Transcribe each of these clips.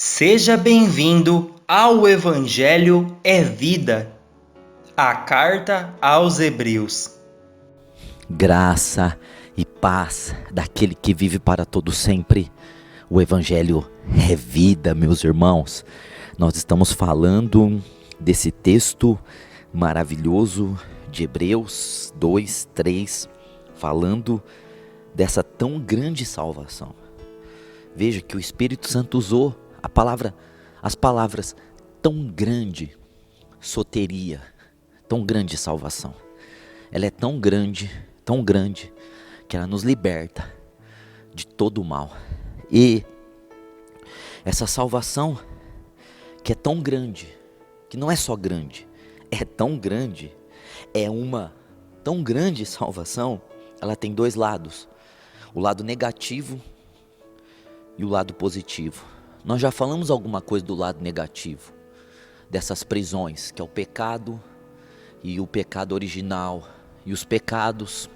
Seja bem-vindo ao Evangelho é Vida, a carta aos Hebreus. Graça e paz daquele que vive para todo sempre. O Evangelho é vida, meus irmãos. Nós estamos falando desse texto maravilhoso de Hebreus 2, 3, falando dessa tão grande salvação. Veja que o Espírito Santo usou as palavras tão grande soteria, tão grande salvação. Ela é tão grande, que ela nos liberta de todo o mal. E essa salvação que é tão grande, que não é só grande, é tão grande, é uma tão grande salvação, ela tem dois lados, o lado negativo e o lado positivo. Nós já falamos alguma coisa do lado negativo, dessas prisões, que é o pecado e o pecado original, e os pecados,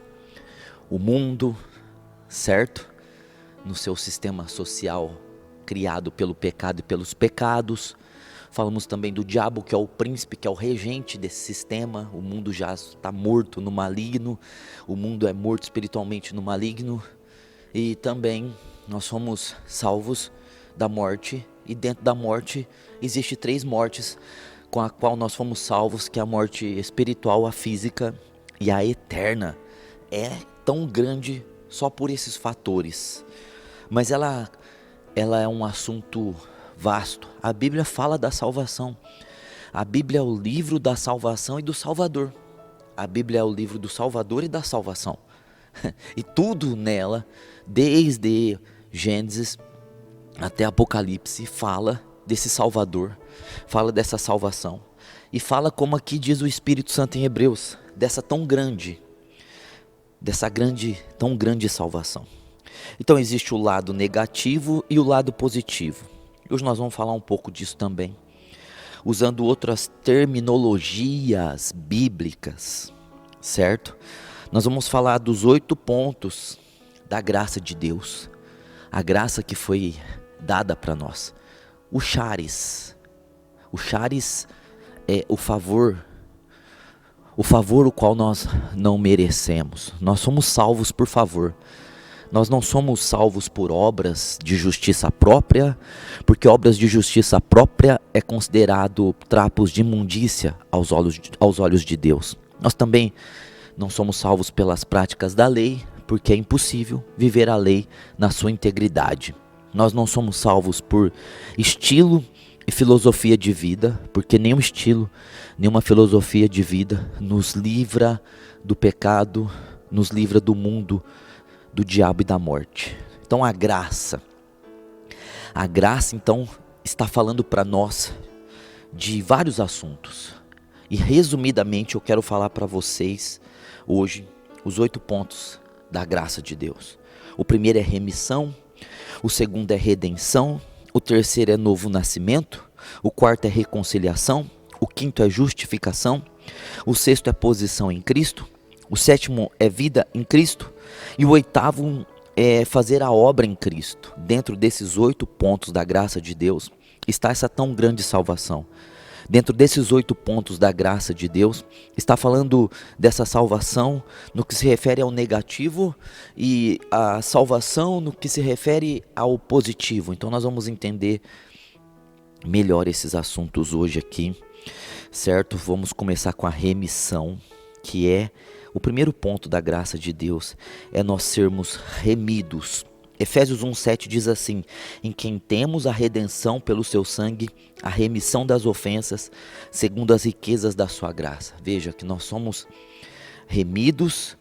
o mundo, certo? No seu sistema social criado pelo pecado e pelos pecados. Falamos também do diabo, que é o príncipe, que é o regente desse sistema. O mundo já está morto no maligno, o mundo é morto espiritualmente no maligno. E também nós somos salvos da morte, e dentro da morte existe 3 mortes com a qual nós fomos salvos, que é a morte espiritual, a física e a eterna. É tão grande só por esses fatores, mas ela é um assunto vasto. A Bíblia fala da salvação, a Bíblia é o livro da salvação e do Salvador. A Bíblia é o livro do Salvador e da salvação, e tudo nela, desde Gênesis até Apocalipse, fala desse Salvador, fala dessa salvação, e fala, como aqui diz o Espírito Santo em Hebreus, tão grande salvação. Então existe o lado negativo e o lado positivo. Hoje nós vamos falar um pouco disso também, usando outras terminologias bíblicas, certo? Nós vamos falar dos 8 pontos da graça de Deus, a graça que foi dada para nós. O charis é o favor o qual nós não merecemos. Nós somos salvos por favor. Nós não somos salvos por obras de justiça própria, porque obras de justiça própria é considerado trapos de imundícia aos olhos de Deus. Nós também não somos salvos pelas práticas da lei, porque é impossível viver a lei na sua integridade. Nós não somos salvos por estilo e filosofia de vida, porque nenhum estilo, nenhuma filosofia de vida nos livra do pecado, nos livra do mundo, do diabo e da morte. Então a graça então está falando para nós de vários assuntos, e resumidamente eu quero falar para vocês hoje os 8 pontos da graça de Deus. O primeiro é remissão, o segundo é redenção, o terceiro é novo nascimento, o quarto é reconciliação, o quinto é justificação, o sexto é posição em Cristo, o sétimo é vida em Cristo, e o oitavo é fazer a obra em Cristo. Dentro desses 8 pontos da graça de Deus está essa tão grande salvação. Dentro desses 8 pontos da graça de Deus, está falando dessa salvação no que se refere ao negativo e a salvação no que se refere ao positivo. Então nós vamos entender melhor esses assuntos hoje aqui, certo? Vamos começar com a remissão, que é o primeiro ponto da graça de Deus, é nós sermos remidos. Efésios 1,7 diz assim: em quem temos a redenção pelo seu sangue, a remissão das ofensas, segundo as riquezas da sua graça. Veja que nós somos remidos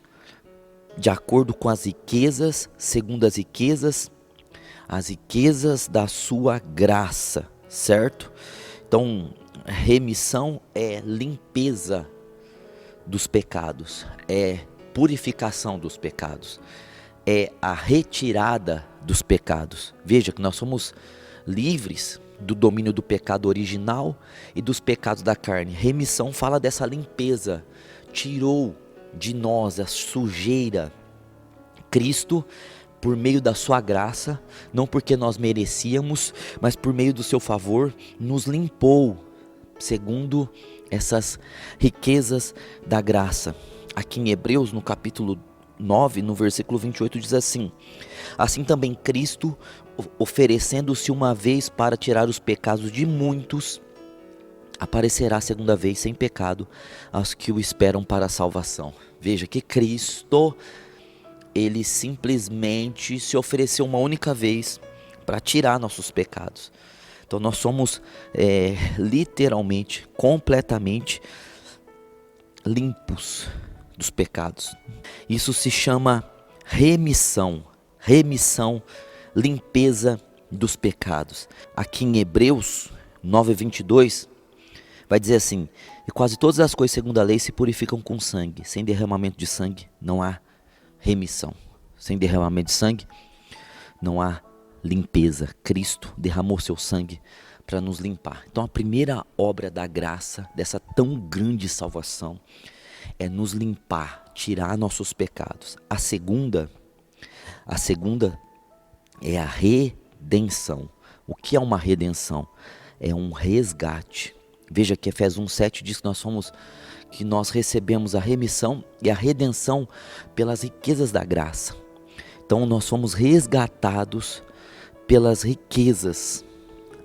de acordo com as riquezas, segundo as riquezas da sua graça, certo? Então, remissão é limpeza dos pecados, é purificação dos pecados, é a retirada dos pecados. Veja que nós somos livres do domínio do pecado original e dos pecados da carne. Remissão fala dessa limpeza, tirou de nós a sujeira. Cristo por meio da sua graça, não porque nós merecíamos, mas por meio do seu favor, nos limpou, segundo essas riquezas da graça. Aqui em Hebreus, no capítulo 9, no versículo 28, diz assim: assim também Cristo, oferecendo-se uma vez para tirar os pecados de muitos, aparecerá a segunda vez sem pecado aos que o esperam para a salvação. Veja que Cristo, ele simplesmente se ofereceu uma única vez para tirar nossos pecados. Então nós somos literalmente, completamente limpos dos pecados. Isso se chama remissão, limpeza dos pecados. Aqui em Hebreus 9:22 vai dizer assim: e quase todas as coisas segundo a lei se purificam com sangue, sem derramamento de sangue não há remissão. Sem derramamento de sangue não há limpeza. Cristo derramou seu sangue para nos limpar. Então a primeira obra da graça, dessa tão grande salvação, é nos limpar, tirar nossos pecados. A segunda é a redenção. O que é uma redenção? É um resgate. Veja que Efésios 1:7 diz que nós recebemos a remissão e a redenção pelas riquezas da graça. Então nós somos resgatados pelas riquezas,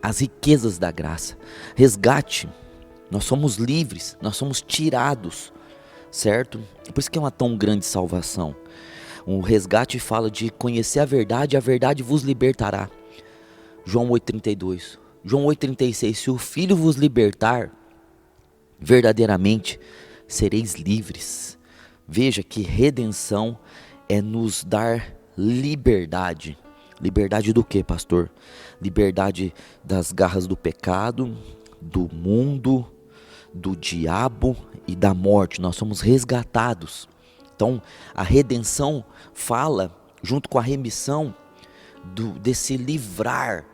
as riquezas da graça. Resgate, nós somos livres, nós somos tirados, certo? Por isso que é uma tão grande salvação. O resgate fala de conhecer a verdade vos libertará. João 8:32. João 8:36, se o Filho vos libertar, verdadeiramente sereis livres. Veja que redenção é nos dar liberdade. Liberdade do que, pastor? Liberdade das garras do pecado, do mundo, do diabo e da morte. Nós somos resgatados. Então a redenção fala, junto com a remissão, desse livrar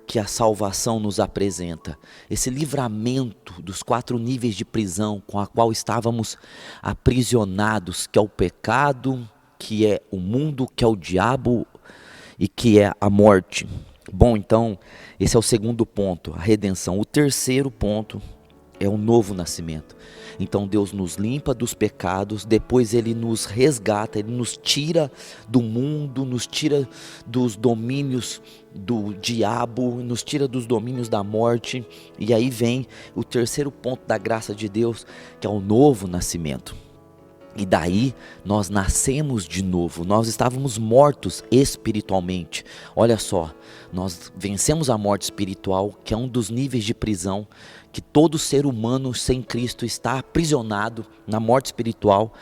que a salvação nos apresenta, esse livramento dos 4 níveis de prisão com a qual estávamos aprisionados, que é o pecado, que é o mundo, que é o diabo e que é a morte. Bom, então esse é o segundo ponto, a redenção. O terceiro ponto é o novo nascimento. Então Deus nos limpa dos pecados, depois Ele nos resgata, Ele nos tira do mundo, nos tira dos domínios do diabo, nos tira dos domínios da morte. E aí vem o terceiro ponto da graça de Deus, que é o novo nascimento. E daí nós nascemos de novo, nós estávamos mortos espiritualmente. Olha só, nós vencemos a morte espiritual, que é um dos níveis de prisão, que todo ser humano sem Cristo está aprisionado na morte espiritual.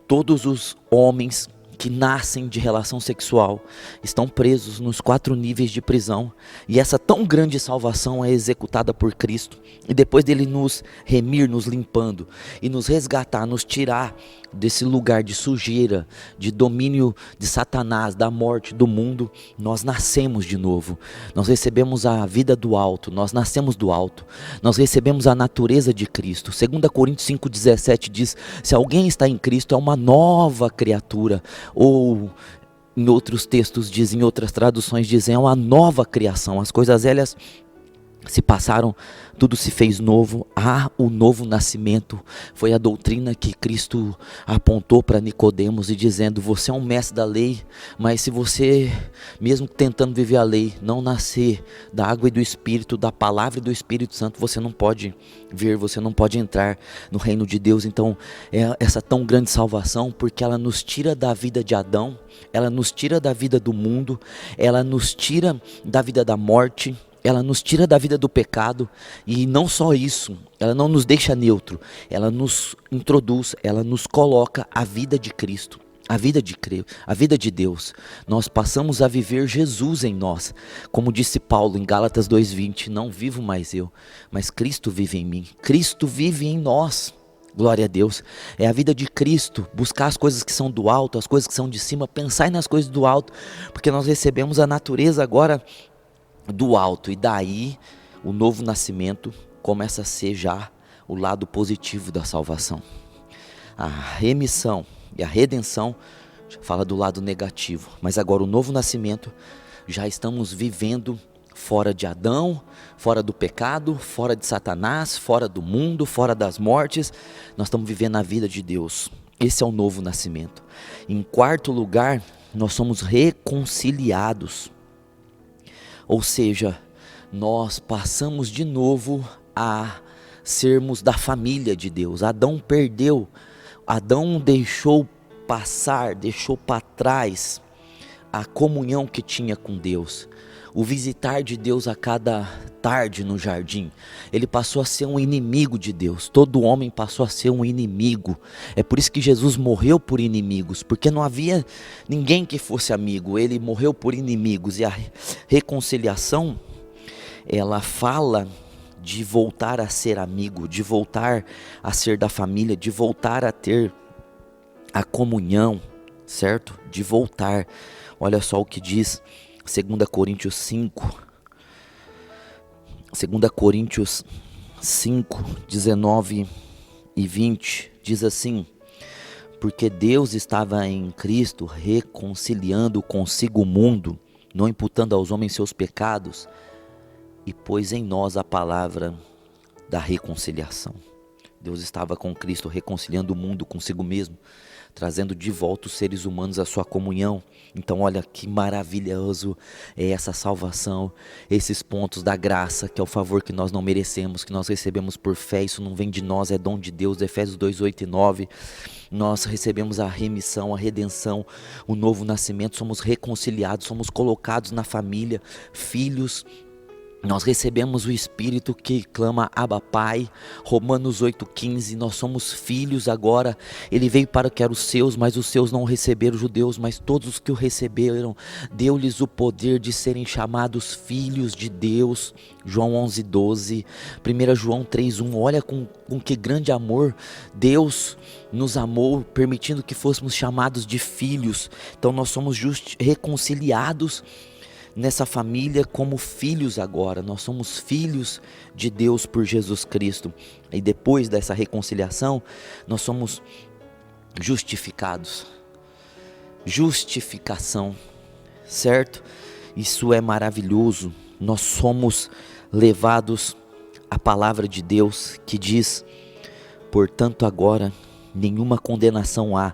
Todos os homens que nascem de relação sexual estão presos nos 4 níveis de prisão, e essa tão grande salvação é executada por Cristo, e depois dele nos remir, nos limpando e nos resgatar, nos tirar desse lugar de sujeira, de domínio de Satanás, da morte, do mundo, nós nascemos de novo, nós recebemos a vida do alto, nós nascemos do alto, nós recebemos a natureza de Cristo. 2 Coríntios 5,17 diz: se alguém está em Cristo é uma nova criatura, ou em outros textos dizem, em outras traduções dizem, é uma nova criação, as coisas velhas se passaram, tudo se fez novo. O novo nascimento foi a doutrina que Cristo apontou para Nicodemos, e dizendo: você é um mestre da lei, mas se você, mesmo tentando viver a lei, não nascer da água e do Espírito, da palavra e do Espírito Santo, você não pode ver, você não pode entrar no reino de Deus. Então é essa tão grande salvação, porque ela nos tira da vida de Adão, ela nos tira da vida do mundo, ela nos tira da vida da morte, ela nos tira da vida do pecado. E não só isso, ela não nos deixa neutro, ela nos introduz, ela nos coloca a vida de Cristo, a vida de Deus. Nós passamos a viver Jesus em nós, como disse Paulo em Gálatas 2:20, não vivo mais eu, mas Cristo vive em mim, Cristo vive em nós. Glória a Deus, é a vida de Cristo, buscar as coisas que são do alto, as coisas que são de cima, pensar nas coisas do alto, porque nós recebemos a natureza agora do alto. E daí o novo nascimento começa a ser já o lado positivo da salvação. A remissão e a redenção fala do lado negativo. Mas agora o novo nascimento, já estamos vivendo fora de Adão, fora do pecado, fora de Satanás, fora do mundo, fora das mortes. Nós estamos vivendo a vida de Deus. Esse é o novo nascimento. Em quarto lugar, nós somos reconciliados. Ou seja, nós passamos de novo a sermos da família de Deus. Adão perdeu, Adão deixou passar, deixou para trás a comunhão que tinha com Deus. O visitar de Deus a cada tarde no jardim. Ele passou a ser um inimigo de Deus. Todo homem passou a ser um inimigo. É por isso que Jesus morreu por inimigos, porque não havia ninguém que fosse amigo. Ele morreu por inimigos. E a reconciliação, ela fala de voltar a ser amigo, de voltar a ser da família, de voltar a ter a comunhão, certo? De voltar. Olha só o que diz 2 Coríntios 5, 2 Coríntios 5, 19 e 20, diz assim: porque Deus estava em Cristo reconciliando consigo o mundo, não imputando aos homens seus pecados, e pôs em nós a palavra da reconciliação. Deus estava com Cristo reconciliando o mundo consigo mesmo, trazendo de volta os seres humanos à sua comunhão. Então olha que maravilhoso é essa salvação, esses pontos da graça, que é o favor que nós não merecemos, que nós recebemos por fé. Isso não vem de nós, é dom de Deus. Efésios 2, 8 e 9, nós recebemos a remissão, a redenção, o novo nascimento, somos reconciliados, somos colocados na família, filhos. Nós recebemos o Espírito que clama Abba Pai, Romanos 8,15, nós somos filhos agora. Ele veio para que eram os seus, mas os seus não receberam, os judeus, mas todos os que o receberam, deu-lhes o poder de serem chamados filhos de Deus. João 11,12, 1 João 3,1, olha com que grande amor Deus nos amou, permitindo que fôssemos chamados de filhos. Então nós somos reconciliados nessa família como filhos agora. Nós somos filhos de Deus por Jesus Cristo. E depois dessa reconciliação, nós somos justificados. Justificação, certo? Isso é maravilhoso. Nós somos levados à palavra de Deus que diz: portanto agora nenhuma condenação há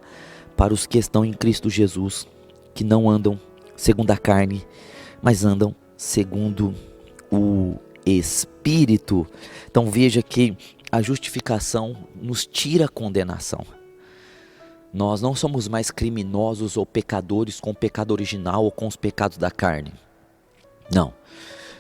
para os que estão em Cristo Jesus, que não andam segundo a carne, mas andam segundo o Espírito. Então veja que a justificação nos tira a condenação. Nós não somos mais criminosos ou pecadores com o pecado original ou com os pecados da carne. Não.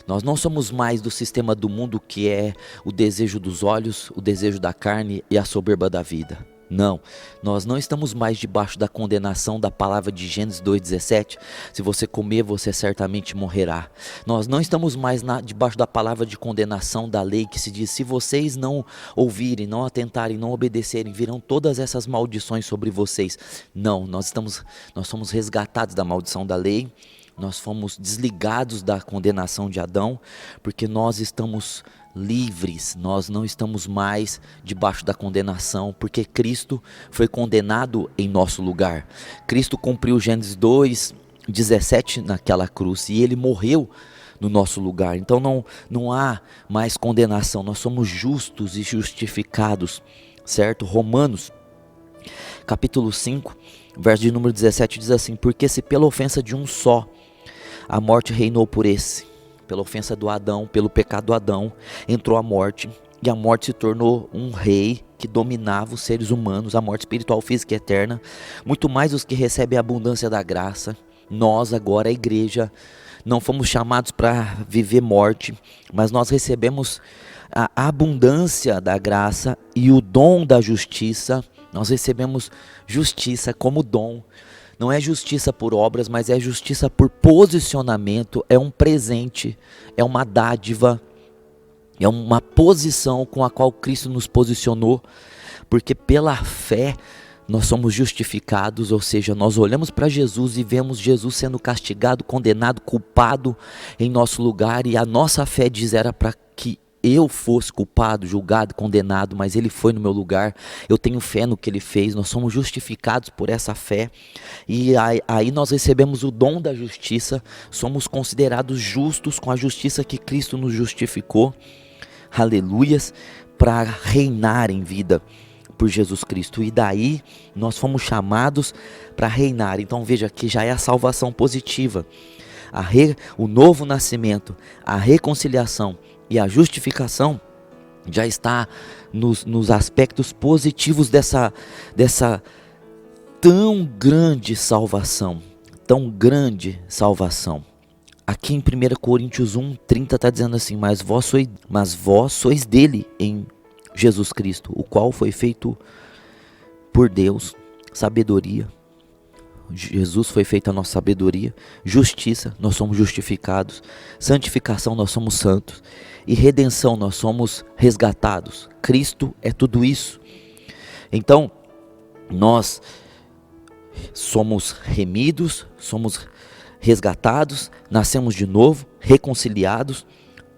Nós não somos mais do sistema do mundo, que é o desejo dos olhos, o desejo da carne e a soberba da vida. Não, nós não estamos mais debaixo da condenação da palavra de Gênesis 2,17, se você comer você certamente morrerá. Nós não estamos mais debaixo da palavra de condenação da lei, que se diz: se vocês não ouvirem, não atentarem, não obedecerem, virão todas essas maldições sobre vocês. Não, nós somos resgatados da maldição da lei. Nós fomos desligados da condenação de Adão, porque nós estamos livres, nós não estamos mais debaixo da condenação, porque Cristo foi condenado em nosso lugar. Cristo cumpriu Gênesis 2:17 naquela cruz, e Ele morreu no nosso lugar. Então não há mais condenação, nós somos justos e justificados, certo? Romanos capítulo 5, verso de número 17 diz assim: porque se pela ofensa de um só a morte reinou por esse, pela ofensa do Adão, pelo pecado do Adão, entrou a morte, e a morte se tornou um rei que dominava os seres humanos, a morte espiritual, física e eterna, muito mais os que recebem a abundância da graça. Nós agora, a igreja, não fomos chamados para viver morte, mas nós recebemos a abundância da graça e o dom da justiça. Nós recebemos justiça como dom. Não é justiça por obras, mas é justiça por posicionamento. É um presente, é uma dádiva, é uma posição com a qual Cristo nos posicionou, porque pela fé nós somos justificados, ou seja, nós olhamos para Jesus e vemos Jesus sendo castigado, condenado, culpado em nosso lugar, e a nossa fé diz: era para que eu fosse culpado, julgado, condenado, mas ele foi no meu lugar. Eu tenho fé no que ele fez, nós somos justificados por essa fé. E aí nós recebemos o dom da justiça, somos considerados justos com a justiça que Cristo nos justificou. Aleluias, para reinar em vida por Jesus Cristo. E daí nós fomos chamados para reinar. Então veja que já é a salvação positiva. O novo nascimento, a reconciliação e a justificação já está nos aspectos positivos dessa tão grande salvação. Tão grande salvação. Aqui em 1 Coríntios 1:30 está dizendo assim: mas vós sois dele em Jesus Cristo, o qual foi feito por Deus, sabedoria. Jesus foi feito a nossa sabedoria, justiça, nós somos justificados, santificação, nós somos santos, e redenção, nós somos resgatados. Cristo é tudo isso. Então, nós somos remidos, somos resgatados, nascemos de novo, reconciliados,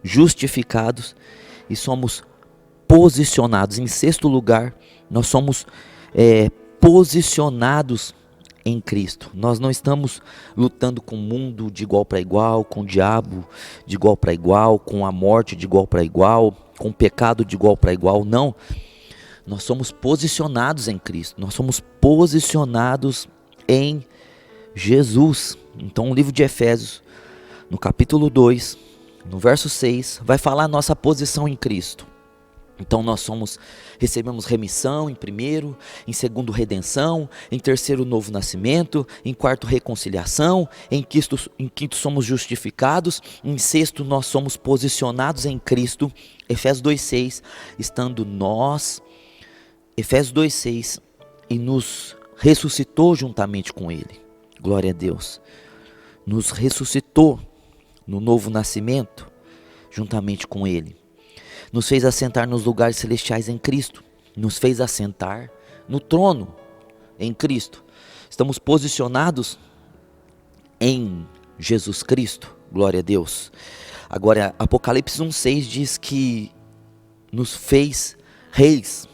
justificados e somos posicionados. Em sexto lugar, nós somos posicionados em Cristo. Nós não estamos lutando com o mundo de igual para igual, com o diabo de igual para igual, com a morte de igual para igual, com o pecado de igual para igual, não. Nós somos posicionados em Cristo, nós somos posicionados em Jesus. Então o livro de Efésios, no capítulo 2, no verso 6, vai falar a nossa posição em Cristo. Então nós recebemos remissão em primeiro, em segundo redenção, em terceiro novo nascimento, em quarto reconciliação, em quinto somos justificados, em sexto nós somos posicionados em Cristo. Efésios 2:6, estando nós, Efésios 2:6, e nos ressuscitou juntamente com Ele. Glória a Deus. Nos ressuscitou no novo nascimento juntamente com Ele. Nos fez assentar nos lugares celestiais em Cristo. Nos fez assentar no trono em Cristo. Estamos posicionados em Jesus Cristo. Glória a Deus. Agora, Apocalipse 1:6 diz que nos fez reis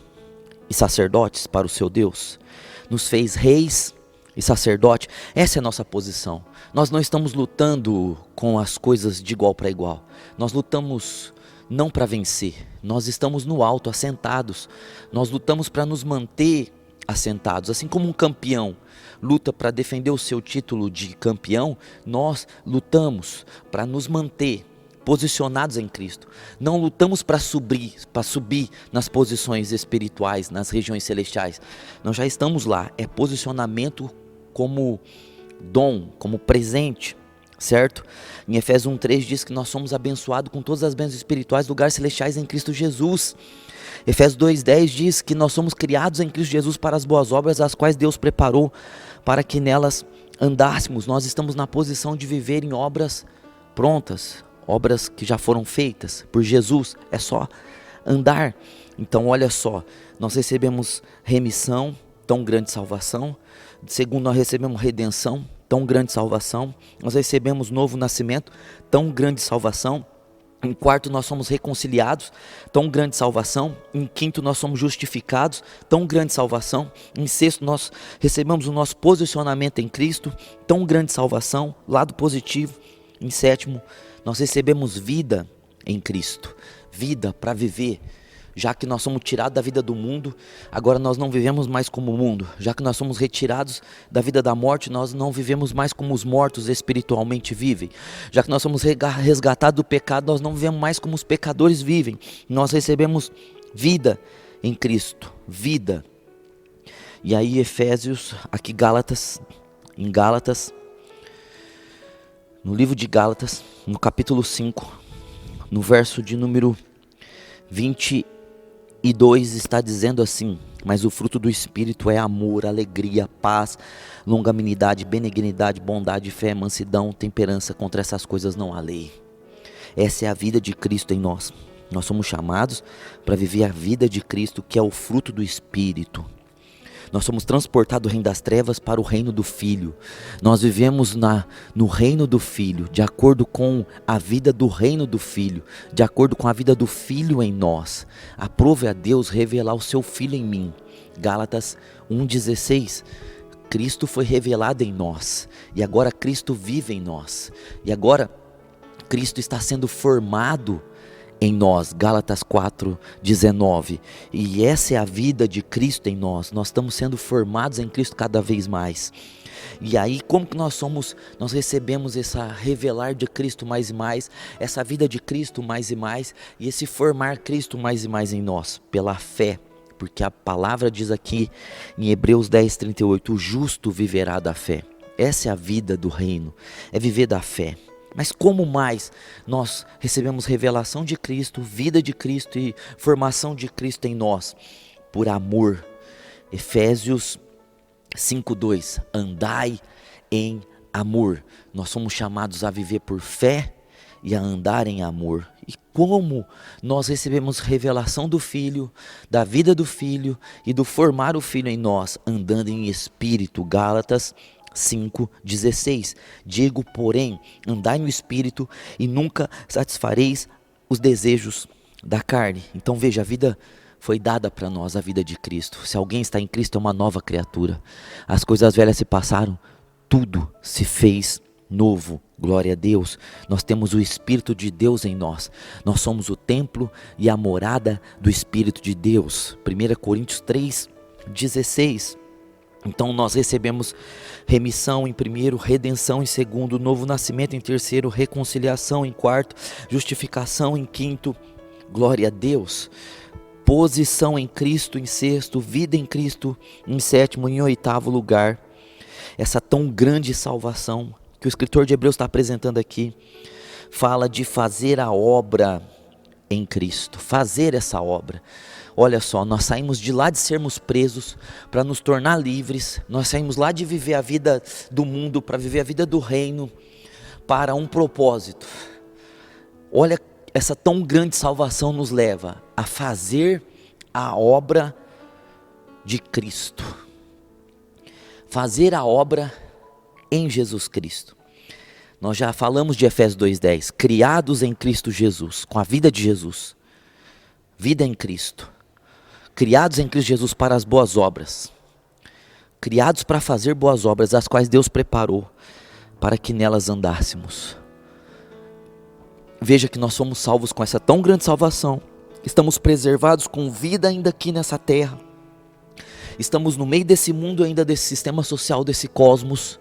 e sacerdotes para o seu Deus. Nos fez reis e sacerdote. Essa é a nossa posição. Nós não estamos lutando com as coisas de igual para igual. Nós lutamos não para vencer. Nós estamos no alto, assentados. Nós lutamos para nos manter assentados. Assim como um campeão luta para defender o seu título de campeão, nós lutamos para nos manter posicionados em Cristo. Não lutamos para subir nas posições espirituais, nas regiões celestiais. Nós já estamos lá. É posicionamento como dom, como presente, certo? Em Efésios 1:3 diz que nós somos abençoados com todas as bênçãos espirituais, lugares celestiais em Cristo Jesus. Efésios 2:10 diz que nós somos criados em Cristo Jesus para as boas obras, as quais Deus preparou para que nelas andássemos. Nós estamos na posição de viver em obras prontas, obras que já foram feitas por Jesus. É só andar. Então olha só, nós recebemos remissão, tão grande salvação. Segundo, nós recebemos redenção, tão grande salvação. Nós recebemos novo nascimento, tão grande salvação. Em quarto, nós somos reconciliados, tão grande salvação. Em quinto, nós somos justificados, tão grande salvação. Em sexto, nós recebemos o nosso posicionamento em Cristo, tão grande salvação, lado positivo. Em sétimo, nós recebemos vida em Cristo, vida para viver. Já que nós somos tirados da vida do mundo, agora nós não vivemos mais como o mundo. Já que nós somos retirados da vida da morte, nós não vivemos mais como os mortos espiritualmente vivem. Já que nós somos resgatados do pecado, nós não vivemos mais como os pecadores vivem. Nós recebemos vida em Cristo, vida. E aí Efésios, aqui em Gálatas, no livro de Gálatas, no capítulo 5, no verso de número 22 está dizendo assim: mas o fruto do Espírito é amor, alegria, paz, longanimidade, benignidade, bondade, fé, mansidão, temperança. Contra essas coisas não há lei. Essa é a vida de Cristo em nós. Nós somos chamados para viver a vida de Cristo, que é o fruto do Espírito. Nós somos transportados do reino das trevas para o reino do Filho. Nós vivemos no reino do Filho, de acordo com a vida do reino do Filho, de acordo com a vida do Filho em nós. Aprove a Deus revelar o seu Filho em mim. Gálatas 1,16. Cristo foi revelado em nós, e agora Cristo vive em nós, e agora Cristo está sendo formado em nós, Gálatas 4,19, e essa é a vida de Cristo em nós. Nós estamos sendo formados em Cristo cada vez mais. E aí, como que nós recebemos essa revelar de Cristo mais e mais, essa vida de Cristo mais e mais, e esse formar Cristo mais e mais em nós? Pela fé, porque a palavra diz aqui em Hebreus 10,38, o justo viverá da fé. Essa é a vida do reino, é viver da fé. Mas como mais nós recebemos revelação de Cristo, vida de Cristo e formação de Cristo em nós? Por amor. Efésios 5,2, andai em amor. Nós somos chamados a viver por fé e a andar em amor. E como nós recebemos revelação do Filho, da vida do Filho e do formar o Filho em nós? Andando em espírito. Gálatas 5,16, digo porém, andai no Espírito e nunca satisfareis os desejos da carne. Então veja, a vida foi dada para nós, a vida de Cristo. Se alguém está em Cristo é uma nova criatura. As coisas velhas se passaram, tudo se fez novo. Glória a Deus. Nós temos o Espírito de Deus em nós. Nós somos o templo e a morada do Espírito de Deus. 1 Coríntios 3,16. Então nós recebemos remissão em primeiro, redenção em segundo, novo nascimento em terceiro, reconciliação em quarto, justificação em quinto, glória a Deus, posição em Cristo em sexto, vida em Cristo em sétimo, em oitavo lugar. Essa tão grande salvação que o escritor de Hebreus está apresentando aqui, fala de fazer a obra em Cristo, fazer essa obra. Olha só, nós saímos de lá de sermos presos para nos tornar livres, nós saímos lá de viver a vida do mundo para viver a vida do reino, para um propósito. Olha, essa tão grande salvação nos leva a fazer a obra de Cristo, fazer a obra em Jesus Cristo. Nós já falamos de Efésios 2,10, criados em Cristo Jesus, com a vida de Jesus, vida em Cristo. Criados em Cristo Jesus para as boas obras, criados para fazer boas obras, as quais Deus preparou para que nelas andássemos. Veja que nós somos salvos com essa tão grande salvação, estamos preservados com vida ainda aqui nessa terra, estamos no meio desse mundo ainda, desse sistema social, desse cosmos,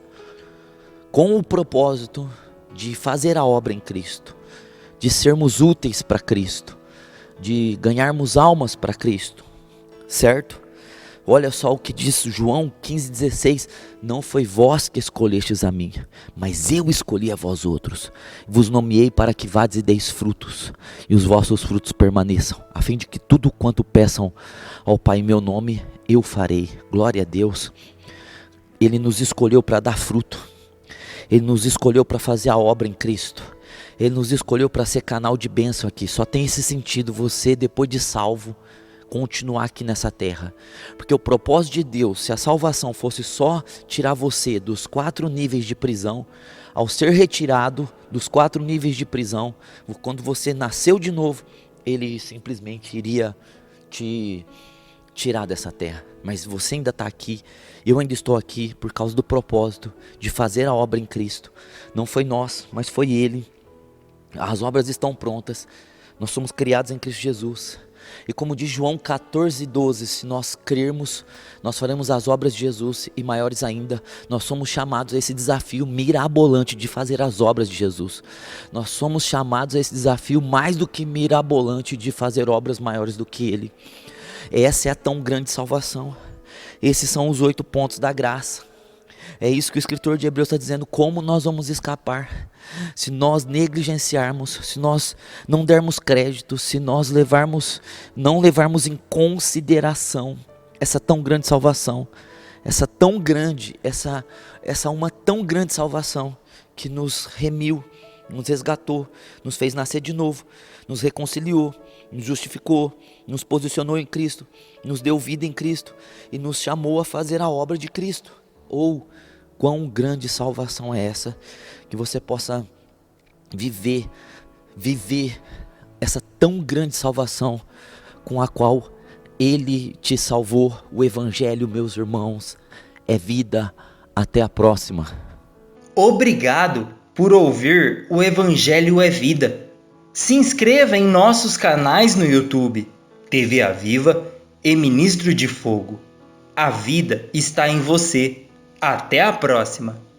com o propósito de fazer a obra em Cristo, de sermos úteis para Cristo, de ganharmos almas para Cristo. Certo? Olha só o que diz João 15,16, não foi vós que escolhestes a mim, mas eu escolhi a vós outros, vos nomeei para que vades e deis frutos, e os vossos frutos permaneçam, a fim de que tudo quanto peçam ao Pai em meu nome, eu farei. Glória a Deus. Ele nos escolheu para dar fruto, Ele nos escolheu para fazer a obra em Cristo, Ele nos escolheu para ser canal de bênção aqui. Só tem esse sentido, você depois de salvo, continuar aqui nessa terra, porque o propósito de Deus, se a salvação fosse só tirar você dos 4 níveis de prisão, ao ser retirado dos 4 níveis de prisão, quando você nasceu de novo, Ele simplesmente iria te tirar dessa terra, mas você ainda está aqui, eu ainda estou aqui por causa do propósito de fazer a obra em Cristo. Não foi nós, mas foi Ele. As obras estão prontas, nós somos criados em Cristo Jesus. E como diz João 14,12, se nós crermos, nós faremos as obras de Jesus e maiores ainda. Nós somos chamados a esse desafio mirabolante de fazer as obras de Jesus. Nós somos chamados a esse desafio mais do que mirabolante de fazer obras maiores do que Ele. Essa é a tão grande salvação. Esses são os 8 pontos da graça. É isso que o escritor de Hebreus está dizendo, como nós vamos escapar se nós negligenciarmos, se nós não dermos crédito, se nós não levarmos em consideração essa tão grande salvação, essa uma tão grande salvação que nos remiu nos resgatou, nos fez nascer de novo, nos reconciliou, nos justificou, nos posicionou em Cristo, nos deu vida em Cristo e nos chamou a fazer a obra de Cristo. Quão grande salvação é essa, que você possa viver essa tão grande salvação com a qual Ele te salvou. O Evangelho, meus irmãos, é vida. Até a próxima. Obrigado por ouvir o Evangelho é Vida. Se inscreva em nossos canais no YouTube, TV Aviva e Ministro de Fogo. A vida está em você. Até a próxima!